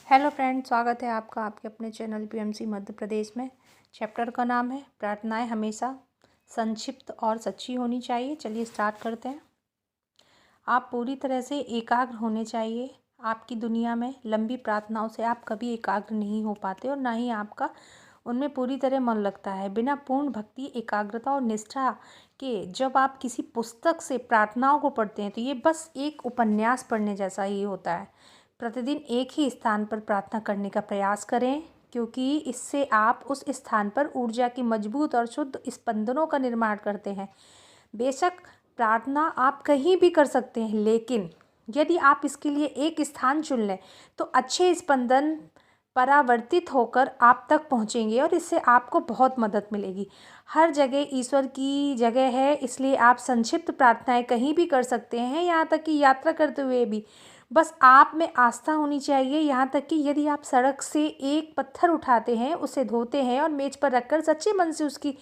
Hello friend, स्वागत है आपका आपके अपने चैनल पीएमसी मध्य प्रदेश में। चैप्टर का नाम है प्रार्थनाएं हमेशा संक्षिप्त और सच्ची होनी चाहिए। चलिए स्टार्ट करते हैं। आप पूरी तरह से एकाग्र होने चाहिए। आपकी दुनिया में लंबी प्रार्थनाओं से आप कभी एकाग्र नहीं हो पाते और ना ही आपका उनमें पूरी तरह मन लगता है। बिना पूर्ण भक्ति, एकाग्रता और निष्ठा के जब आप किसी पुस्तक से प्रार्थनाओं को पढ़ते हैं तो ये बस एक उपन्यास पढ़ने जैसा ही होता है। प्रतिदिन एक ही स्थान पर प्रार्थना करने का प्रयास करें, क्योंकि इससे आप उस स्थान पर ऊर्जा की मजबूत और शुद्ध स्पंदनों का निर्माण करते हैं। बेशक प्रार्थना आप कहीं भी कर सकते हैं, लेकिन यदि आप इसके लिए एक स्थान चुन लें तो अच्छे स्पंदन परावर्तित होकर आप तक पहुंचेंगे और इससे आपको बहुत मदद मिलेगी। हर जगह ईश्वर की जगह है, इसलिए आप संक्षिप्त प्रार्थनाएं कहीं भी कर सकते हैं, यहाँ तक कि यात्रा करते हुए भी। बस आप में आस्था होनी चाहिए, यहाँ तक कि यदि आप सड़क से एक पत्थर उठाते हैं, उसे धोते हैं और मेज पर रखकर सच्चे मन से उसकी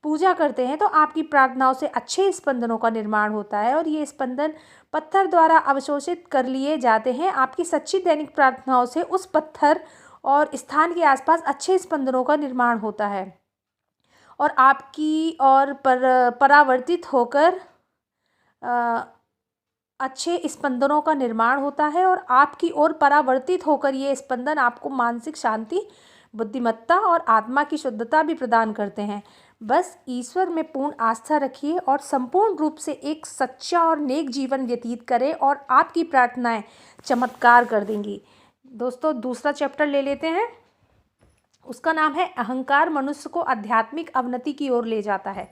पूजा करते हैं तो आपकी प्रार्थनाओं से अच्छे स्पंदनों का निर्माण होता है और ये स्पंदन पत्थर द्वारा अवशोषित कर लिए जाते हैं। आपकी सच्ची दैनिक प्रार्थनाओं से उस पत्थर और स्थान के आसपास अच्छे स्पंदनों का निर्माण होता है और आपकी और परावर्तित होकर अच्छे स्पंदनों का निर्माण होता है और आपकी ओर परावर्तित होकर ये स्पंदन आपको मानसिक शांति, बुद्धिमत्ता और आत्मा की शुद्धता भी प्रदान करते हैं। बस ईश्वर में पूर्ण आस्था रखिए और संपूर्ण रूप से एक सच्चा और नेक जीवन व्यतीत करें और आपकी प्रार्थनाएं चमत्कार कर देंगी। दोस्तों, दूसरा चैप्टर ले लेते हैं। उसका नाम है अहंकार मनुष्य को आध्यात्मिक अवनति की ओर ले जाता है।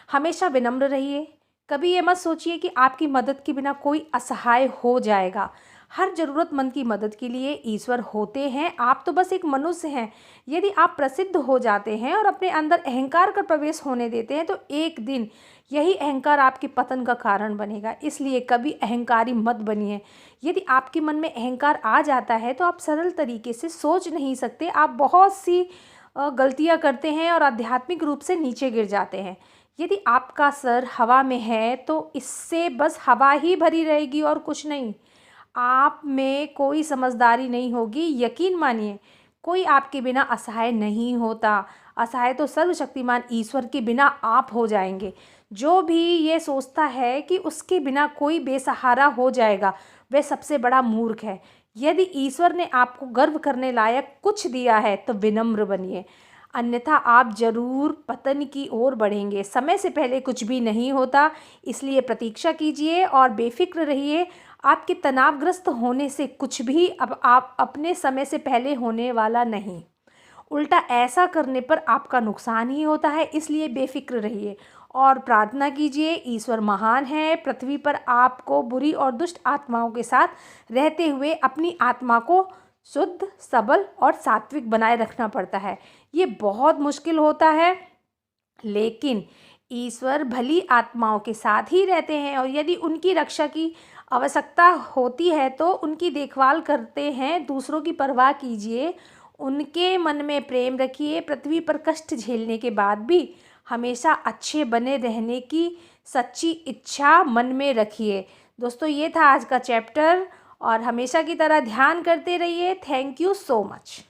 हमेशा विनम्र रहिए। कभी ये मत सोचिए कि आपकी मदद के बिना कोई असहाय हो जाएगा। हर ज़रूरतमंद की मदद के लिए ईश्वर होते हैं, आप तो बस एक मनुष्य हैं। यदि आप प्रसिद्ध हो जाते हैं और अपने अंदर अहंकार का प्रवेश होने देते हैं तो एक दिन यही अहंकार आपके पतन का कारण बनेगा। इसलिए कभी अहंकारी मत बनिए। यदि आपके मन में अहंकार आ जाता है तो आप सरल तरीके से सोच नहीं सकते। आप बहुत सी गलतियां करते हैं और आध्यात्मिक रूप से नीचे गिर जाते हैं। यदि आपका सर हवा में है तो इससे बस हवा ही भरी रहेगी और कुछ नहीं। आप में कोई समझदारी नहीं होगी। यकीन मानिए, कोई आपके बिना असहाय नहीं होता। असहाय तो सर्वशक्तिमान ईश्वर के बिना आप हो जाएंगे। जो भी ये सोचता है कि उसके बिना कोई बेसहारा हो जाएगा, वह सबसे बड़ा मूर्ख है। यदि ईश्वर ने आपको गर्व करने लायक कुछ दिया है तो विनम्र बनिए, अन्यथा आप जरूर पतन की ओर बढ़ेंगे। समय से पहले कुछ भी नहीं होता, इसलिए प्रतीक्षा कीजिए और बेफिक्र रहिए। आपके तनावग्रस्त होने से कुछ भी अब आप अपने समय से पहले होने वाला नहीं। उल्टा ऐसा करने पर आपका नुकसान ही होता है। इसलिए बेफिक्र रहिए और प्रार्थना कीजिए। ईश्वर महान है। पृथ्वी पर आपको बुरी और दुष्ट आत्माओं के साथ रहते हुए अपनी आत्मा को शुद्ध, सबल और सात्विक बनाए रखना पड़ता है। ये बहुत मुश्किल होता है, लेकिन ईश्वर भली आत्माओं के साथ ही रहते हैं और यदि उनकी रक्षा की आवश्यकता होती है तो उनकी देखभाल करते हैं। दूसरों की परवाह कीजिए, उनके मन में प्रेम रखिए। पृथ्वी पर कष्ट झेलने के बाद भी हमेशा अच्छे बने रहने की सच्ची इच्छा मन में रखिए। दोस्तों, ये था आज का चैप्टर और हमेशा की तरह ध्यान करते रहिए। Thank you so much.